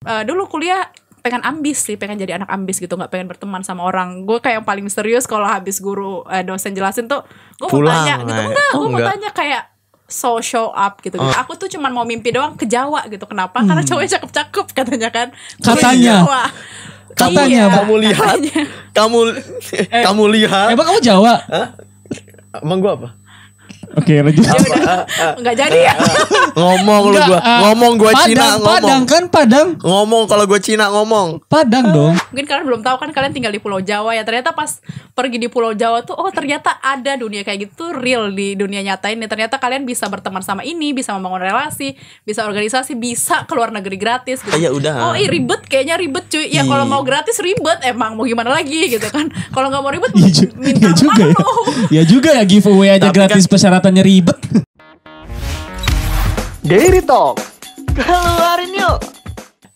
Dulu kuliah pengen ambis sih, pengen jadi anak ambis gitu, nggak pengen berteman sama orang. Gue kayak yang paling serius kalau habis guru dosen jelasin tuh, gue mau tanya gitu, gue mau tanya kayak show up gitu. Aku tuh cuman mau mimpi doang ke Jawa gitu. Kenapa? Karena cowoknya cakep-cakep katanya kan. Katanya kamu lihat, kamu lihat. Emang kamu Jawa? Emang gue apa? Oke, lanjut. Enggak jadi ya. Ngomong gue Cina ngomong. Padang kan Padang. Ngomong kalau gue Cina ngomong. Padang dong. Mungkin kalian belum tahu kan, kalian tinggal di Pulau Jawa ya. Ternyata pas pergi di Pulau Jawa tuh, oh ternyata ada dunia kayak gitu real di dunia nyata ini. Ternyata kalian bisa berteman sama ini, bisa membangun relasi, bisa organisasi, bisa keluar negeri gratis gitu. Ya udah. Oh ribet, kayaknya ribet cuy. Ya kalau mau gratis ribet, emang mau gimana lagi gitu kan. Kalau nggak mau ribet minta juga ya. Ya juga ya, giveaway aja gratis, persyaratannya ribet. Daily Talk, keluarin yuk.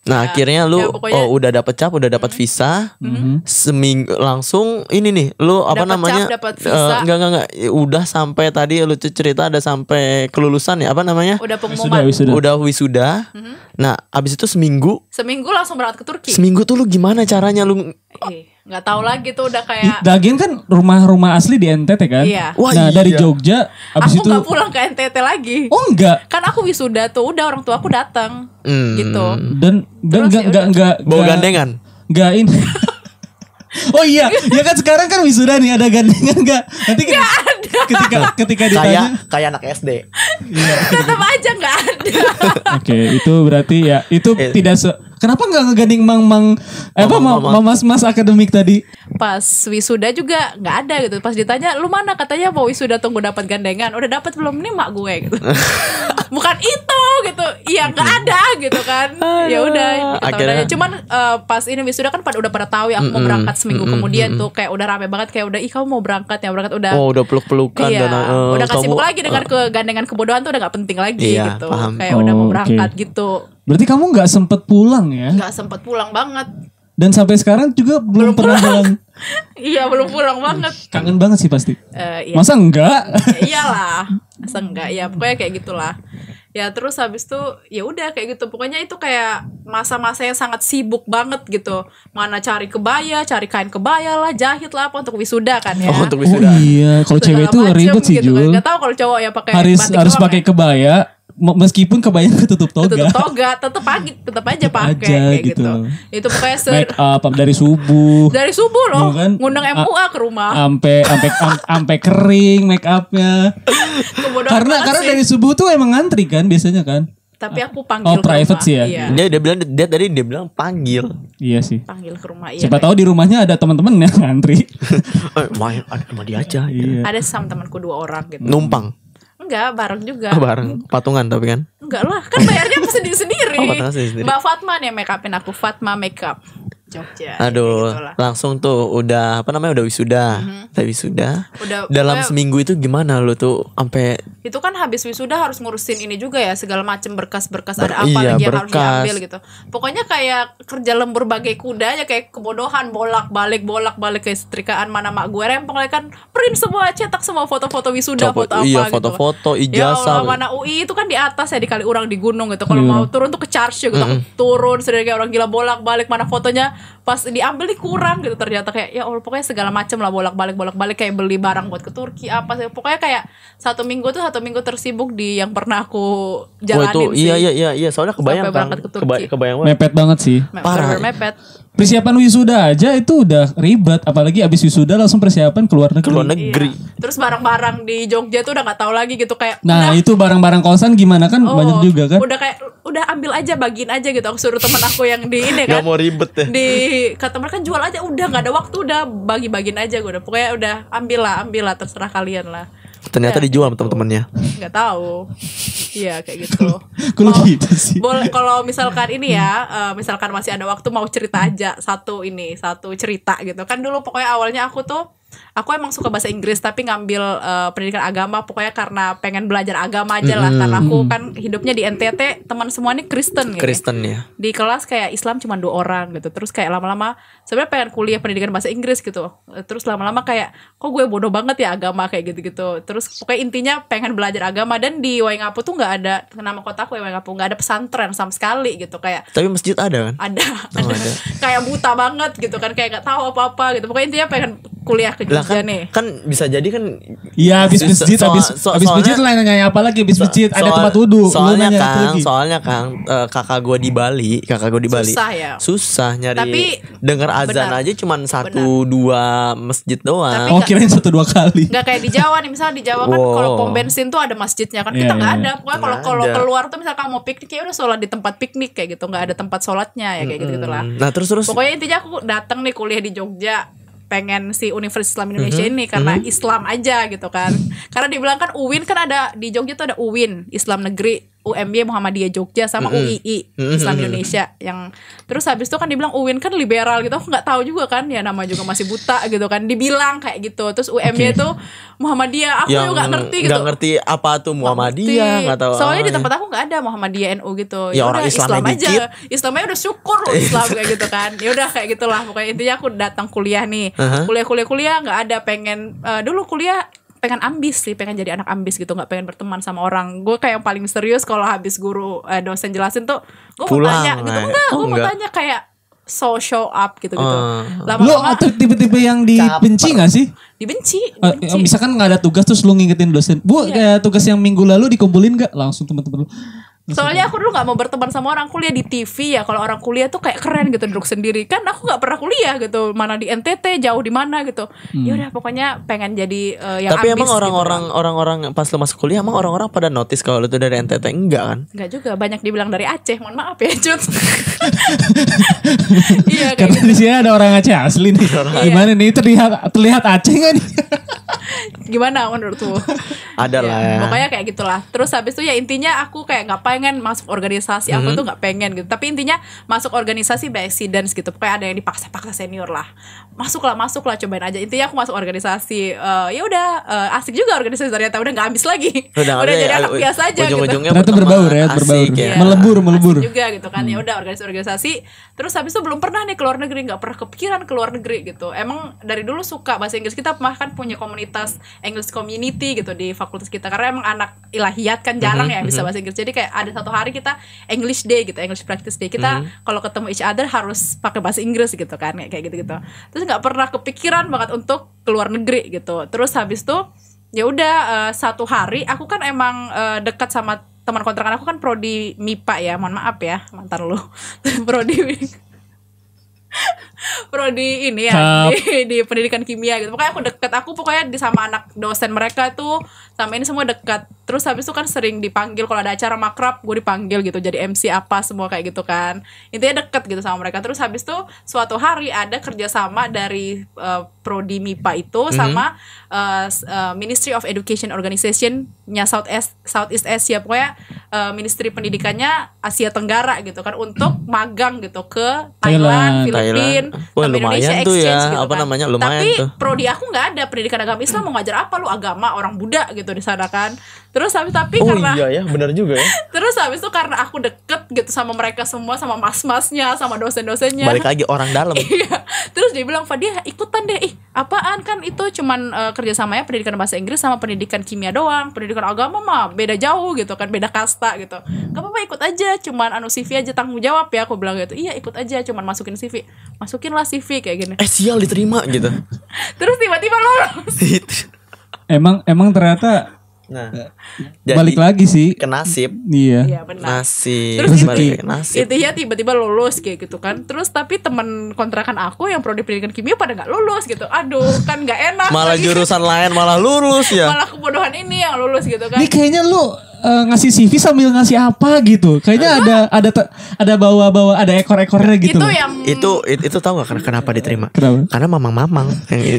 Nah akhirnya lu pokoknya, udah dapet cap, udah dapet visa, seminggu langsung ini nih, lu apa dapet namanya? Dapet visa. Enggak, udah sampai tadi lu cerita ada sampai kelulusan ya, apa namanya? Udah pengumuman. Udah wisuda. Nah abis itu seminggu langsung berangkat ke Turki. Seminggu tuh lu gimana caranya lu? Nggak tahu lagi tuh, udah kayak. Lagian kan rumah asli di NTT kan. Iya. Wah, nah dari Jogja abis aku itu nggak pulang ke NTT lagi. Oh enggak. Kan aku wisuda tuh, udah orang tua aku datang gitu. Dan enggak bawa gandengan. Enggak ini. Oh iya, ya kan sekarang kan wisuda nih, ada gandengan enggak? Nanti ketika ditanya kayak anak SD. Iya, tetap aja enggak ada. Oke, itu berarti ya itu tidak kenapa enggak ngegandeng mas akademik tadi? Pas wisuda juga enggak ada gitu. Pas ditanya, "Lu mana?" Katanya mau wisuda tunggu dapat gandengan. Udah dapat belum? Nih mak gue gitu. Bukan itu gitu. Iya enggak ada gitu kan. Ya udah akhirnya. Cuman pas ini wisuda kan udah pada tahu ya aku mau berangkat seminggu kemudian tuh, kayak udah rame banget, kayak udah kamu mau berangkat udah. Oh, udah peluk-pelukan iya, dan udah kasih sibuk lagi dengan kegandengan kebodohan tuh udah gak penting lagi gitu. Paham. Kayak udah mau berangkat gitu. Berarti kamu gak sempet pulang ya? Gak sempet pulang banget. Dan sampai sekarang juga belum pernah pulang. Iya, belum pulang banget. Kangen banget sih pasti. Iya. Masa enggak? Ya, iyalah. Masa enggak? Ya pokoknya kayak gitulah. Ya terus habis itu ya udah kayak gitu. Pokoknya itu kayak masa-masa yang sangat sibuk banget gitu. Mana cari kebaya, cari kain kebaya lah, jahit lah apa untuk wisuda kan ya. Untuk wisuda. Oh iya, kalau cewek itu ribet sih gitu, Jul. Gak tahu kalau cowok ya pakai harus pakai kebaya. Meskipun kebayang ketutup toga. Tetep aja pakai kayak gitu. Itu pokoknya make up dari subuh. Dari subuh loh. Kan? Ngundang MUA ke rumah. Sampai kering make upnya. Karena dari subuh tuh emang ngantri kan biasanya kan. Tapi aku panggil private sih ya. Iya. Dia bilang panggil. Iya sih. Panggil ke rumah. Iya. Siapa tahu di rumahnya ada teman-teman yang ngantri. Main sama dia aja. Iya. Ada sama temanku 2 orang gitu. Numpang. Enggak, bareng juga. Bareng, patungan tapi kan? Enggak lah, kan bayarnya aku sendiri-sendiri. Sendiri. Mbak Fatma nih yang make upin aku, Fatma Makeup Jogja. Aduh, langsung tuh udah udah wisuda. Udah wisuda. Dalam seminggu itu gimana lu tuh sampai itu kan habis wisuda harus ngurusin ini juga ya, segala macam berkas-berkas ada apa lagi yang harus diambil gitu. Pokoknya kayak kerja lembur bagai kuda aja, kayak kebodohan, bolak-balik kayak setrikaan. Mana mak gue rempong lagi kan, print semua, cetak semua foto-foto wisuda, foto apa gitu. Foto-foto ijazah. Ya mana UI itu kan di atas ya, di Kaliurang di gunung gitu. Kalau mau turun tuh ke charge gitu. Aku turun sendiri kayak orang gila, bolak-balik mana fotonya. Pas diambil nih kurang gitu, ternyata kayak ya Allah, pokoknya segala macam lah, bolak-balik kayak beli barang buat ke Turki apa sih, pokoknya kayak satu minggu tersibuk di yang pernah aku jalanin sih. Iya soalnya kebayang kan, kebayang mepet banget sih, parah mepet. Persiapan wisuda aja itu udah ribet, apalagi abis wisuda langsung persiapan keluar negeri. Iya. Terus barang-barang di Jogja tuh udah nggak tahu lagi gitu kayak. Nah itu barang-barang kosan gimana kan, banyak juga kan. Udah ambil aja, bagiin aja gitu. Aku suruh teman aku yang di ini kan. Gak mau ribet ya. Kata mereka jual aja, udah nggak ada waktu, udah bagi-bagiin aja gue. Pokoknya udah ambil lah, terserah kalian lah. Ternyata dijual sama teman-temannya. Nggak tahu. Iya kayak gitu. Gitu sih. Boleh kalau misalkan ini ya, misalkan masih ada waktu mau cerita aja satu cerita gitu. Kan dulu pokoknya awalnya aku tuh aku emang suka bahasa Inggris tapi ngambil pendidikan agama pokoknya karena pengen belajar agama aja lah. Karena aku kan hidupnya di NTT, teman semua ini Kristen gitu. Kristen ya. Di kelas kayak Islam cuma 2 orang gitu. Terus kayak lama-lama sebenarnya pengen kuliah pendidikan bahasa Inggris gitu. Terus lama-lama kayak kok gue bodoh banget ya agama kayak gitu-gitu. Terus pokoknya intinya pengen belajar agama. Dan di Waingapu tuh nggak ada, nama kotaku ya Waingapu, nggak ada pesantren sama sekali gitu. Kayak tapi masjid ada kan? Ada. Kayak buta banget gitu kan, kayak nggak tahu apa-apa gitu. Pokoknya intinya pengen kuliah ke Jogja nih. Kan bisa jadi kan. Iya, habis masjid, habis masjid lah nanya apa lagi, habis masjid ada tempat wudhu. Soalnya Kang, kakak gue di Bali. Susah ya. Susah nyari. Tapi denger azan aja cuman 1-2 masjid doang. Oh, kirain 1-2 kali. Nggak kayak di Jawa nih, misalnya di Jawa kan kalau pom bensin tuh ada masjidnya kan. Kita nggak ada. Pokoknya kalau keluar tuh misalnya kamu mau piknik ya udah sholat di tempat piknik kayak gitu, nggak ada tempat sholatnya ya kayak gitu-gitulah. Nah, terus pokoknya intinya aku datang nih kuliah di Jogja, pengen si Universitas Islam Indonesia ini karena Islam aja gitu kan. Karena dibilang kan UIN kan ada di Jogja tuh ada UIN Islam Negeri, UMY Muhammadiyah Jogja sama UII Islam Indonesia. Yang terus habis itu kan dibilang UIN kan liberal gitu. Aku nggak tahu juga kan, ya nama juga masih buta gitu kan. Dibilang kayak gitu. Terus UMY itu Muhammadiyah. Aku juga nggak ngerti gitu. Nggak ngerti apa tuh Muhammadiyah, nggak tahu. Soalnya di tempat aku nggak ada Muhammadiyah NU gitu. Ya orang Islam aja. dikit. Islamnya udah syukur loh Islam kayak gitu kan. Ya udah kayak gitulah. Pokoknya intinya aku datang kuliah nih. Kuliah nggak ada pengen dulu kuliah pengen ambis sih, pengen jadi anak ambis gitu, nggak pengen berteman sama orang. Gue kayak yang paling serius kalau habis guru dosen jelasin tuh gue mau tanya gitu, gue mau tanya kayak show up gitu. Lama-lama lu tipe-tipe yang dibenci nggak sih? Dibenci. Misalkan nggak ada tugas terus lu ngingetin dosen, Bu, kayak tugas yang minggu lalu dikumpulin nggak? Langsung teman-teman lu. Soalnya aku dulu gak mau berteman sama orang, kuliah di TV ya. Kalau orang kuliah tuh kayak keren gitu, duduk sendiri. Kan aku gak pernah kuliah gitu, mana di NTT, jauh di mana gitu. Ya udah pokoknya pengen jadi yang tapi ambis. Tapi emang orang-orang pas lu masuk kuliah emang orang-orang pada notice kalau lu tuh dari NTT? Enggak kan? Enggak juga, banyak dibilang dari Aceh. Mohon maaf ya Cut. Iya, karena di sini ada orang Aceh asli nih. Gimana nih, terlihat Aceh gak nih? Gimana menurut lu? Ada lah ya. Pokoknya kayak gitulah. Terus habis itu ya intinya aku kayak gak pengen masuk organisasi. Aku tuh gak pengen gitu. Tapi intinya masuk organisasi by accident gitu. Pokoknya ada yang dipaksa-paksa senior lah. Masuklah cobain aja. Intinya aku masuk organisasi. Ya udah asik juga organisasi, ternyata udah gak habis lagi. Udah jadi anak biasa aja gitu. Ternyata berbaur ya. Melebur asik juga gitu kan. Ya udah organisasi. Terus habis itu belum pernah nih keluar negeri, gak pernah kepikiran keluar negeri gitu. Emang dari dulu suka bahasa Inggris. Kita bahkan punya komunitas English community gitu di fakultas kita, karena emang anak ilahiyat kan jarang ya bisa bahasa Inggris. Jadi kayak ada satu hari kita English day gitu, English practice day. Kita kalau ketemu each other harus pakai bahasa Inggris gitu kan, kayak gitu-gitu. Terus nggak pernah kepikiran banget untuk keluar negeri gitu. Terus habis itu ya udah satu hari aku kan emang dekat sama teman kontrakan aku kan prodi MIPA ya, mohon maaf ya mantan lu. Prodi ini ya di pendidikan kimia gitu. Pokoknya aku deket, aku pokoknya sama anak dosen mereka itu sama ini semua dekat. Terus habis itu kan sering dipanggil kalau ada acara makrab, gue dipanggil gitu jadi MC apa semua kayak gitu kan. Intinya deket gitu sama mereka. Terus habis itu suatu hari ada kerjasama dari prodi MIPA itu sama Ministry of Education Organization-nya Southeast Asia, pokoknya ministry pendidikannya Asia Tenggara gitu kan, untuk magang gitu ke Thailand, Filipina, sama Indonesia tuh exchange ya, gitu apa kan. namanya, lumayan tapi tuh. prodi aku nggak ada pendidikan agama Islam, mau ngajar apa lu agama orang Buddha gitu di sana kan. Terus karena iya ya, benar juga ya. Terus habis itu karena aku deket gitu sama mereka semua, sama mas-masnya, sama dosen-dosennya. Balik lagi orang dalam. Iya. Terus dia bilang, "Fadia, ikutan deh." Apaan kan itu cuman kerjasamanya pendidikan bahasa Inggris sama pendidikan kimia doang. Pendidikan agama mah beda jauh gitu kan, beda kasta gitu. Gak apa-apa ikut aja, cuman CV aja, tanggung jawab ya. Aku bilang gitu. Iya ikut aja, cuman masukin CV. Masukinlah CV kayak gini. Sial diterima gitu. Terus tiba-tiba lolos. Emang ternyata. Nah, balik lagi sih ke nasib. Iya benar. Terus balik ke nasib. Itu ya tiba-tiba lulus kayak gitu kan. Terus tapi teman kontrakan aku yang prodi pendidikan kimia pada nggak lulus gitu. Aduh kan nggak enak. Malah jurusan lain malah lulus ya. Malah kebodohan ini yang lulus gitu kan. Ini kayaknya lu ngasih CV sambil ngasih apa gitu. Kayaknya ada bawa ada ekor-ekornya gitu. Itu loh. yang Itu tahu gak kenapa diterima? Kenapa? Karena mamang-mamang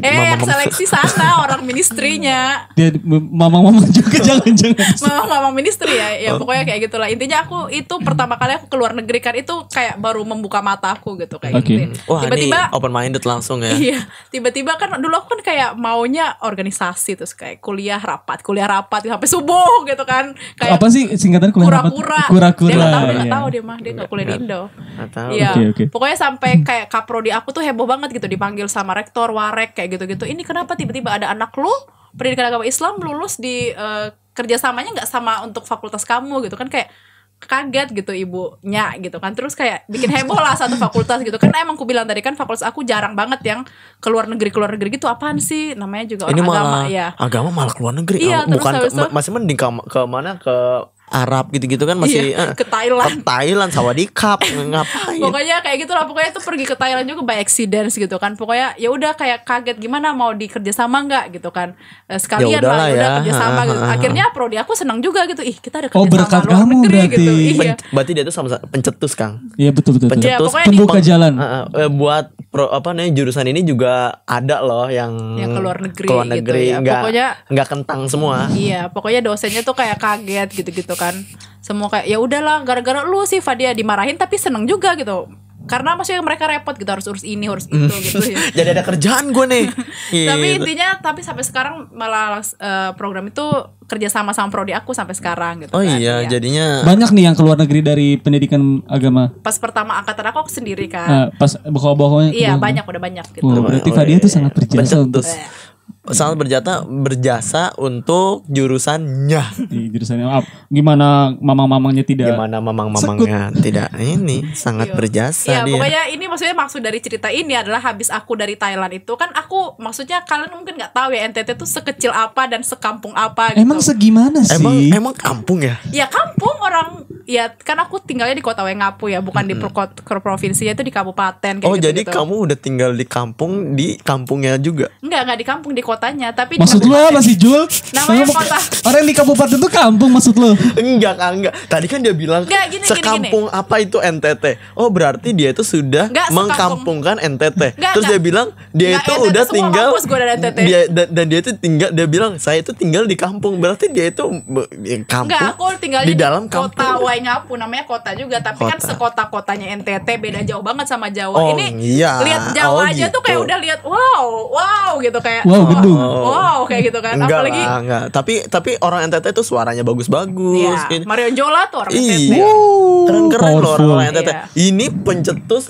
yang seleksi sana orang ministrinya. Dia mamang-mamang juga jangan-jangan. Mamang ministri ya pokoknya kayak gitulah. Intinya aku itu pertama kali aku keluar negeri kan itu kayak baru membuka mata aku gitu kayak gitu. Wah, Tiba-tiba ini open minded langsung ya. Iya, tiba-tiba kan dulu aku kan kayak maunya organisasi terus kayak kuliah rapat sampai subuh gitu kan. Kayak apa sih singkatan kuliah rapat? Kura-kura. Dia Iya. nggak tahu dia nggak kuliah di Indo. Nggak tahu. Iya. Oke. Pokoknya sampai kayak kaprodi aku tuh heboh banget gitu dipanggil sama rektor, warek kayak gitu-gitu. Ini kenapa tiba-tiba ada anak lu pendidikan agama Islam lulus di kerjasamanya nggak sama untuk fakultas kamu gitu kan kayak kaget gitu ibunya gitu kan terus kayak bikin heboh lah satu fakultas gitu kan emang aku bilang tadi kan fakultas aku jarang banget yang keluar negeri gitu apaan sih namanya juga orang Ini agama malah ya agama malah keluar negeri. Iya, Bukan terus masih mending ke mana ke Arab gitu-gitu kan masih ke Thailand. Ke Thailand Sawadee Cup ngapain? Pokoknya kayak gitu lah pokoknya tuh pergi ke Thailand juga by accident gitu kan pokoknya ya udah kayak kaget gimana mau dikerja sama nggak gitu kan sekalian Yaudahlah lah ya. udah kerja sama gitu akhirnya prodi aku senang juga gitu kita ada kerja berkat sama luar kamu negeri berarti. gitu iya Berarti dia tuh sama pencetus Kang. Iya betul. Pencetus Ya, pokoknya Pembuka jalan. Buat jurusan ini juga ada loh yang ke luar negeri gitu ya. nggak kentang semua. Iya, pokoknya dosennya tuh kayak kaget gitu-gitu kan. Semua kayak ya udahlah gara-gara lu sih Fadia dimarahin tapi seneng juga gitu. Karena maksudnya mereka repot gitu harus urus ini, urus itu gitu ya. Jadi ada kerjaan gue nih. Tapi Gitu. intinya sampai sekarang malah program itu kerja sama prodi aku sampai sekarang gitu Oh kan. iya, jadinya Banyak nih yang keluar negeri dari pendidikan agama. Pas pertama angkatan aku sendiri kan. Pas bohong-bohongnya. Iya, udah banyak gitu. Oh, berarti Fadia tuh sangat berjasa untuk sangat berjasa untuk jurusannya. di jurusannya. Gimana mamang-mamangnya tidak? Gimana mamang-mamangnya tidak ini sangat berjasa Iya, dia. pokoknya ini maksudnya maksud dari cerita ini adalah habis aku dari Thailand itu kan aku maksudnya kalian mungkin nggak tahu ya NTT tuh sekecil apa dan sekampung apa gitu. Emang segimana sih? Emang kampung ya? Ya kampung orang ya kan aku tinggalnya di kota Wengapu ya bukan di provinsinya itu di kabupaten kayak Oh gitu, jadi kamu udah tinggal di kampungnya juga? Enggak di kampung di kotanya tapi Maksud di lu apa sih Jul? Namanya kota. Orang di kabupaten tuh kampung maksud lu? Enggak. Tadi kan dia bilang Enggak, gini. sekampung apa itu NTT. Oh berarti dia itu sudah Enggak, mengkampungkan NTT. Enggak, Terus dia bilang dia Enggak, itu NTT udah semua tinggal kampus gua ada NTT. dan dia itu dia bilang saya itu tinggal di kampung. Berarti dia itu kampung. Enggak, aku tinggal di dalam kota kampung. Waingapu namanya kota juga tapi kan sekota-kotanya NTT beda jauh banget sama Jawa. Oh, Ini iya. lihat Jawa aja gitu. tuh kayak udah lihat wow gitu kayak Wow, gedung. Wow kayak gitu kan. Enggak Apalagi lah, enggak. Tapi orang NTT itu suaranya bagus-bagus. ya, Gitu. Mario Jola tuh orang NTT. Iya. Keren-keren loh Powerful. orang NTT. Iya. Ini pencetus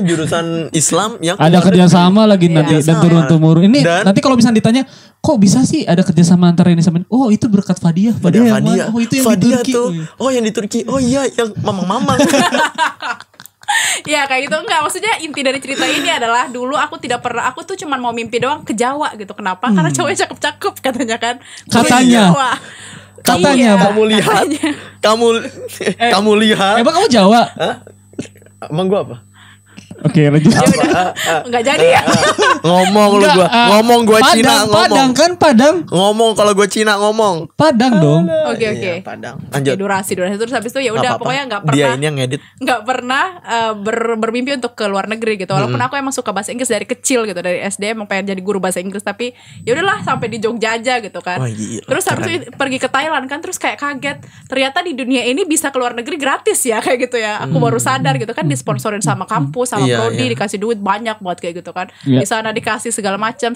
jurusan Islam yang Ada kerjasama lagi Iya. nanti dan turun temurun. Ini nanti kalau misalnya ditanya, kok bisa sih ada kerjasama antara ini sama ini? Oh itu berkat Fadia. Fadia yang mana? Oh itu yang Fadia di Turki. tuh. Oh yang di Turki. Oh iya yang mamang-mamang. Ya kayak gitu enggak maksudnya inti dari cerita ini adalah dulu aku tuh cuman mau mimpi doang ke Jawa gitu. Kenapa? Karena cowoknya cakep-cakep katanya kan. Katanya. Jawa. Katanya, Iya, Kamu lihat. katanya. Kamu lihat. Emang kamu Jawa? Hah? Emang gua apa? Oke lanjut. Ya udah. Enggak jadi ya. Ngomong lu Enggak, gua. Ngomong gua Cina ngomong. Padang kan Padang. Ngomong kalau gua Cina ngomong. Padang dong. Oke. Iya, Padang. Oke, Lanjut. durasi terus habis itu ya Nggak udah apa-apa. pokoknya nggak pernah Dia ini yang ngedit. nggak pernah bermimpi untuk ke luar negeri gitu walaupun aku emang suka bahasa Inggris dari kecil gitu dari SD emang pengen jadi guru bahasa Inggris tapi ya udahlah sampai di Jogja aja gitu kan. Wah, gila, terus habis keren. itu pergi ke Thailand kan terus kayak kaget ternyata di dunia ini bisa ke luar negeri gratis ya kayak gitu ya aku baru sadar gitu kan disponsorin sama kampus sama Iya, prodi iya. dikasih duit banyak buat kayak gitu kan Iya. di sana dikasih segala macam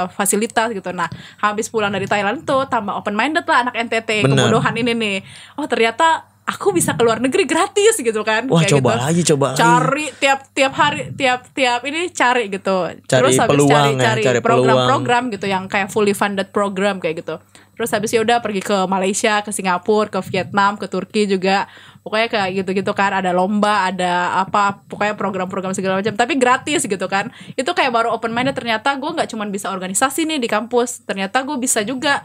fasilitas gitu. Nah habis pulang dari Thailand tuh tambah open minded lah anak NTT Bener. kebodohan ini nih. Oh ternyata aku bisa keluar negeri gratis gitu kan. Wah, Kayak coba gitu. lagi. Cari tiap hari tiap ini cari gitu. Cari habis peluang ya, cari cari program-program gitu yang kayak fully funded program kayak gitu. Terus habis ya udah pergi ke Malaysia, ke Singapura, ke Vietnam, ke Turki juga. Pokoknya kayak gitu-gitu kan, ada lomba, ada apa, pokoknya program-program segala macam, tapi gratis gitu kan. Itu kayak baru open minded ternyata gue nggak cuma bisa organisasi nih di kampus, ternyata gue bisa juga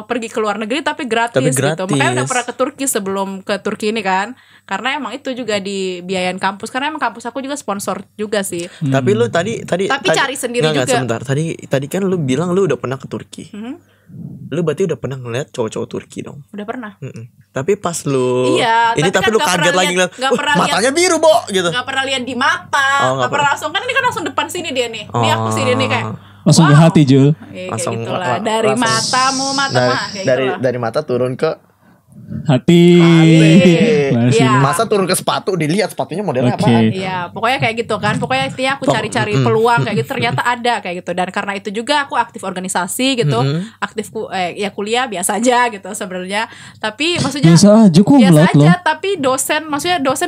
pergi ke luar negeri tapi gratis, gitu. Makanya udah pernah ke Turki sebelum ke Turki ini kan. Karena emang itu juga dibiayain kampus, karena emang kampus aku juga sponsor juga sih. Tapi lu tadi Tapi cari sendiri Nggak, juga. sebentar. Tadi kan lu bilang lu udah pernah ke Turki. lu berarti udah pernah ngeliat cowok-cowok Turki dong? Udah pernah. Tapi pas lu ini tapi kan lu kaget lagi ngeliat, matanya biru Bo gitu. Gak pernah lihat di mata, gak pernah langsung, kan ini kan langsung depan sini dia nih. Ini aku sini nih kayak langsung ke hati Jul. Langsung gitulah. Dari matamu dari mata turun ke hati. Ya. Masa turun ke sepatu, dilihat sepatunya modelnya apaan? Iya, pokoknya kayak gitu kan. Pokoknya intinya aku cari-cari peluang kayak gitu, ternyata ada kayak gitu. Dan karena itu juga aku aktif organisasi gitu. Aktif ya kuliah biasa aja gitu sebenarnya. Tapi maksudnya biasa aja, tapi dosen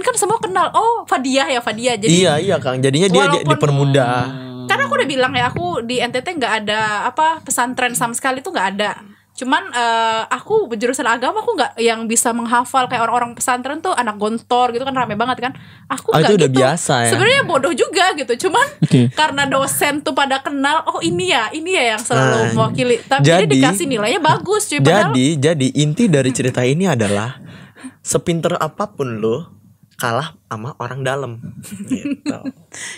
kan semua kenal. Oh, Fadiah. Jadi Iya Kang. Jadinya dia dipermudah. Karena aku udah bilang ya, aku di NTT nggak ada pesantren sama sekali tuh nggak ada. Cuman aku berjurusan agama, aku nggak yang bisa menghafal kayak orang-orang pesantren tuh, anak gontor gitu kan rame banget kan. Aku nggak gitu. Udah biasa ya. Sebenarnya bodoh juga gitu. Cuman karena dosen tuh pada kenal, oh ini ya yang selalu mewakili. Tapi jadi dikasih nilainya bagus cuy. Jadi inti dari cerita ini adalah sepinter apapun lo kalah sama orang dalam. Gitu.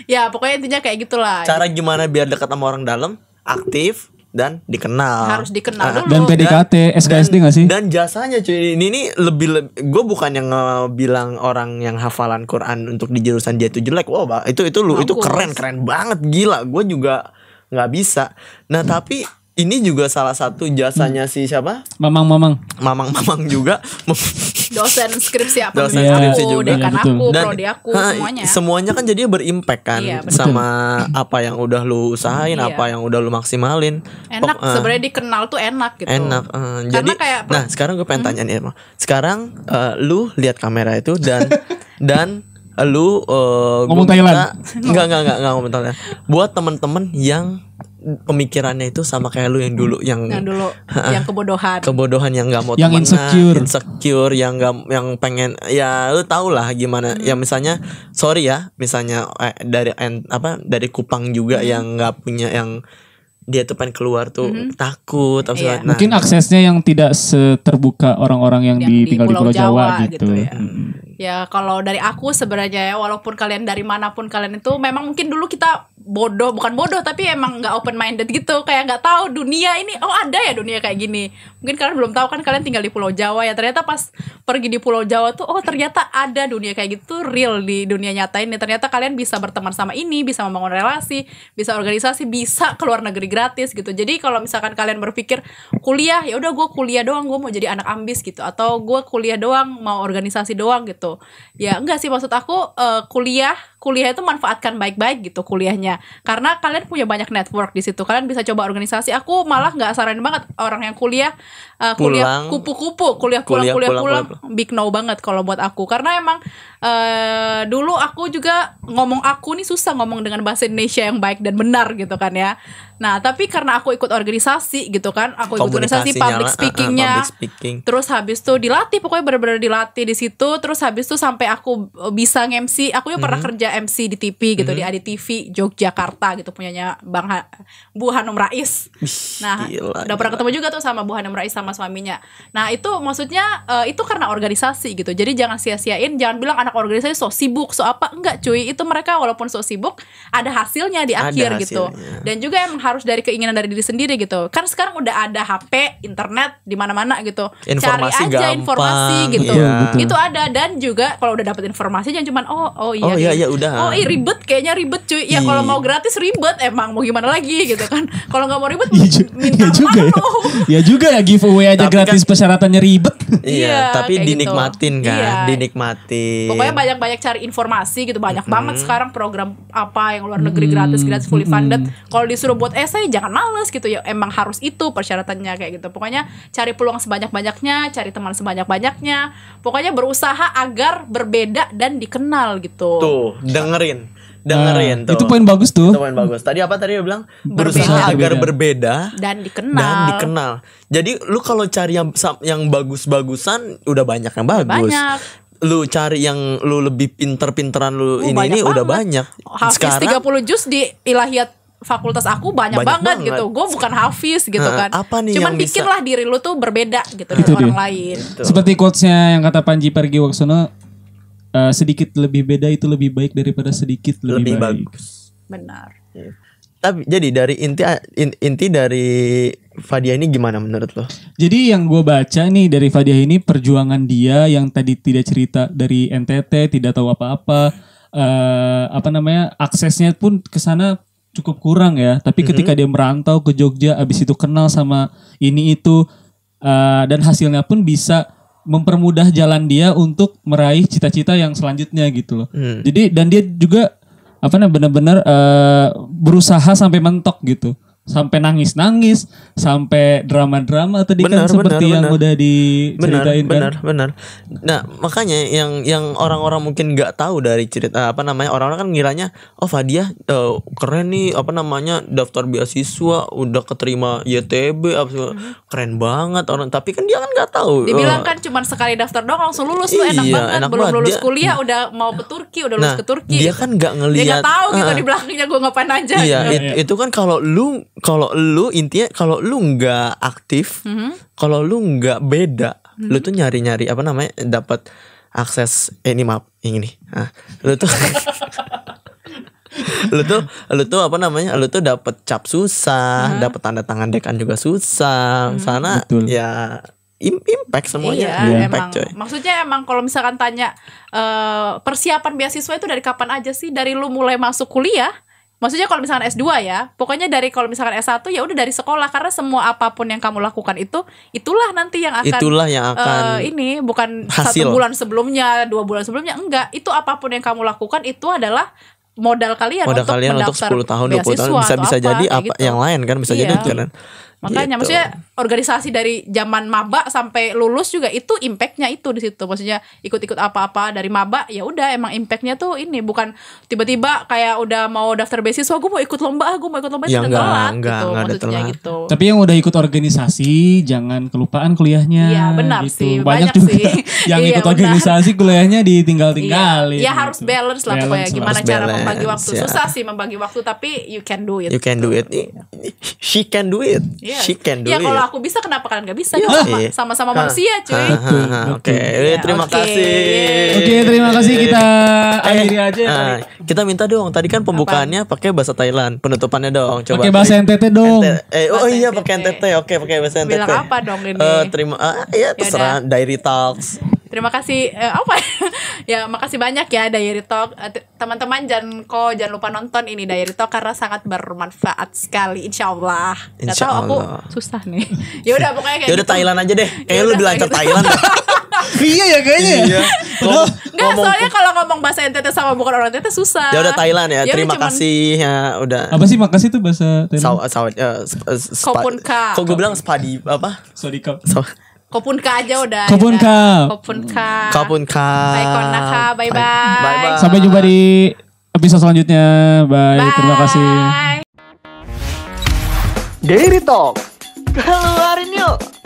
Ya pokoknya intinya kayak gitulah. Cara gimana biar dekat sama orang dalam? Aktif dan dikenal. Harus dikenal dulu. Dan PDKT, SKSD gak sih? Dan jasanya cuy, ini lebih gue bukan yang bilang orang yang hafalan Quran untuk di jurusan dia itu jelek. Wah, itu keren banget, gila. Gue juga nggak bisa. Nah, tapi ini juga salah satu jasanya si siapa? Mamang juga. Dosen skripsi apa? Dosen skripsi juga. Dekan aku, prodi aku, semuanya. Semuanya kan jadinya berimpact kan, sama apa yang udah lu usahain, apa yang udah lu maksimalin. Enak sebenarnya dikenal tuh enak gitu. Enak. Jadi kayak sekarang gue pengen tanya nih emang. Sekarang lu lihat kamera itu dan lu ngomong Thailand. Enggak ngomong Thailand. Buat teman-teman yang pemikirannya itu sama kayak lu yang dulu yang kebodohan yang nggak mau yang temenan, insecure yang nggak, yang pengen, ya lu tau lah gimana. Ya misalnya misalnya dari Kupang juga yang nggak punya, yang dia tuh pengen keluar tuh takut mungkin aksesnya yang tidak seterbuka orang-orang yang tinggal di Pulau Jawa gitu ya. Ya kalau dari aku sebenarnya ya, walaupun kalian dari manapun kalian itu, memang mungkin dulu kita bukan bodoh tapi emang nggak open minded gitu, kayak nggak tahu dunia ini, ada ya dunia kayak gini. Mungkin kalian belum tahu kan, kalian tinggal di Pulau Jawa ya, ternyata pas pergi di Pulau Jawa tuh ternyata ada dunia kayak gitu real di dunia nyata ini. Ternyata kalian bisa berteman sama ini, bisa membangun relasi, bisa organisasi, bisa keluar negeri gratis gitu. Jadi kalau misalkan kalian berpikir kuliah, ya udah gue kuliah doang, gue mau jadi anak ambis gitu, atau gue kuliah doang mau organisasi doang gitu. Ya enggak sih, maksud aku kuliah itu manfaatkan baik-baik gitu kuliahnya, karena kalian punya banyak network di situ, kalian bisa coba organisasi. Aku malah nggak saranin banget orang yang kuliah kupu-kupu, kuliah pulang, big no banget kalau buat aku. Karena emang dulu aku juga aku nih susah ngomong dengan bahasa Indonesia yang baik dan benar gitu kan ya. Nah tapi karena aku ikut organisasi gitu kan, aku ikut organisasi public speakingnya, terus habis tuh dilatih, pokoknya benar-benar dilatih di situ. Terus habis tuh sampai aku bisa nge-MC. Aku juga pernah kerja MC di TV gitu, di Adi TV Yogyakarta gitu, punyanya Bu Hanum Rais. Nah udah pernah ketemu juga tuh sama Bu Hanum Rais sama suaminya. Nah itu maksudnya itu karena organisasi gitu. Jadi jangan sia-siain, jangan bilang anak organisasi so sibuk, so apa. Enggak cuy, itu mereka walaupun so sibuk ada hasilnya di akhir gitu. Dan juga emang harus dari keinginan dari diri sendiri gitu. Kan sekarang udah ada HP, internet di mana-mana gitu. Informasi cari aja gampang, informasi gitu. Iya. Itu ada. Dan juga kalau udah dapat informasi jangan cuman iya udah. Ribet, kayaknya ribet cuy. Ya kalau mau gratis ribet, emang mau gimana lagi gitu kan. Kalau nggak mau ribet minta juga ya juga ya, giveaway aja tapi gratis kan, persyaratannya ribet. Iya, tapi dinikmatin gitu. Kan, dinikmatin. Pokoknya banyak-banyak cari informasi gitu. Banyak banget sekarang program apa yang luar negeri gratis fully funded. Kalau disuruh buat esai jangan males gitu ya. Emang harus itu persyaratannya kayak gitu. Pokoknya cari peluang sebanyak-banyaknya, cari teman sebanyak-banyaknya. Pokoknya berusaha agar berbeda dan dikenal gitu. Tuh, dengerin tuh. Itu poin bagus tuh. Itu poin bagus. Tadi apa tadi dia bilang? Berusaha agar berbeda dan dikenal. Jadi lu kalau cari yang bagus-bagusan udah banyak yang bagus. Banyak. Lu cari yang lu lebih pinter-pinteran lu ini udah banyak. Hafiz sekarang 30 juz di ilahiyat fakultas aku banyak banget gitu. Gue bukan hafiz gitu kan. Apa nih cuman bikinlah diri lu tuh berbeda gitu dari orang lain. Seperti quotes-nya yang kata Panji Pragiwaksono, sedikit lebih beda itu lebih baik daripada sedikit lebih baik. Benar. Tapi jadi dari inti dari Fadia ini gimana menurut lo? Jadi yang gue baca nih dari Fadia ini perjuangan dia yang tadi tidak cerita dari NTT, tidak tahu apa-apa, aksesnya pun ke sana cukup kurang ya. Tapi ketika dia merantau ke Jogja, abis itu kenal sama ini itu, dan hasilnya pun bisa mempermudah jalan dia untuk meraih cita-cita yang selanjutnya gitu loh. Jadi dan dia juga benar-benar berusaha sampai mentok gitu. Sampai nangis-nangis, sampai drama-drama tadi kan seperti yang udah diceritain kan. Benar. Nah, makanya yang orang-orang mungkin nggak tahu dari cerita orang-orang kan ngiranya Fadia keren nih daftar beasiswa udah keterima YTB keren banget orang, tapi kan dia kan nggak tahu. Dibilang kan cuma sekali daftar doang langsung lulus tuh enak banget. Belum lulus kuliah udah mau ke Turki, udah lulus ke Turki. Dia kan nggak ngelihat. Dia nggak tahu gitu di belakangnya gue ngapain aja. Iya, itu kan kalau lu intinya kalau lu nggak aktif, kalau lu nggak beda, lu tuh nyari-nyari dapat akses ini nah, lu tuh lu tuh dapat cap susah, dapat tanda tangan dekan juga susah, sana ya impact semuanya. Impact, coy. Maksudnya emang kalau misalkan tanya persiapan beasiswa itu dari kapan aja sih? Dari lu mulai masuk kuliah. Maksudnya kalau misalkan S2 ya, pokoknya dari kalau misalkan S1 ya udah dari sekolah, karena semua apapun yang kamu lakukan itulah nanti yang akan ini bukan hasil. 1 bulan sebelumnya, 2 bulan sebelumnya, enggak. Itu apapun yang kamu lakukan itu adalah modal kalian untuk 10 tahun 20 tahun bisa jadi apa gitu. Yang lain kan bisa jadi kan. Makanya gitu. maksudnya organisasi dari zaman maba sampai lulus juga itu impactnya itu di situ. Maksudnya ikut-ikut apa-apa dari maba ya udah emang impactnya tuh ini, bukan tiba-tiba kayak udah mau daftar beasiswa gue mau ikut lomba ya, itu telat gitu maksudnya gitu. Tapi yang udah ikut organisasi jangan kelupaan kuliahnya. Iya benar gitu. sih, banyak juga sih yang ikut organisasi kuliahnya ditinggal-tinggalin. Iya harus balance lah pokoknya. Gimana cara membagi waktu? Ya. Susah sih membagi waktu, tapi you can do it. She can do it. She can do it. Ya kalau aku bisa kenapa kalian gak bisa? Sama-sama manusia cuy. Oke, terima kasih. Oke, terima kasih, kita akhiri aja. Kita minta dong, tadi kan pembukaannya pakai bahasa Thailand, penutupannya dong. Coba. Pakai bahasa NTT dong. Iya pakai NTT. Oke, pakai bahasa NTT. Bilang apa dong ini? Terserah. Diary Talks. Terima kasih ya makasih banyak ya Diary Talk. Teman-teman jangan lupa nonton ini Diary Talk karena sangat bermanfaat sekali insyaallah. Gak tahu aku susah nih. Ya udah pokoknya kayak gitu. Thailand aja deh. Kayaknya lu bilang gitu. Thailand. Iya ya kayaknya. Iya. Enggak, soalnya kalau ngomong bahasa NTT sama bukan orang NTT susah. Ya udah Thailand ya. Terima kasih ya udah. Apa sih makasih tuh bahasa Thailand? Kopunka. Kok gue bilang spadi apa? Sodikap. Kopunka aja udah. Kopunka. Bye bye. Sampai jumpa di episode selanjutnya. Bye. Terima kasih. Diary Talk. Keluarin yuk.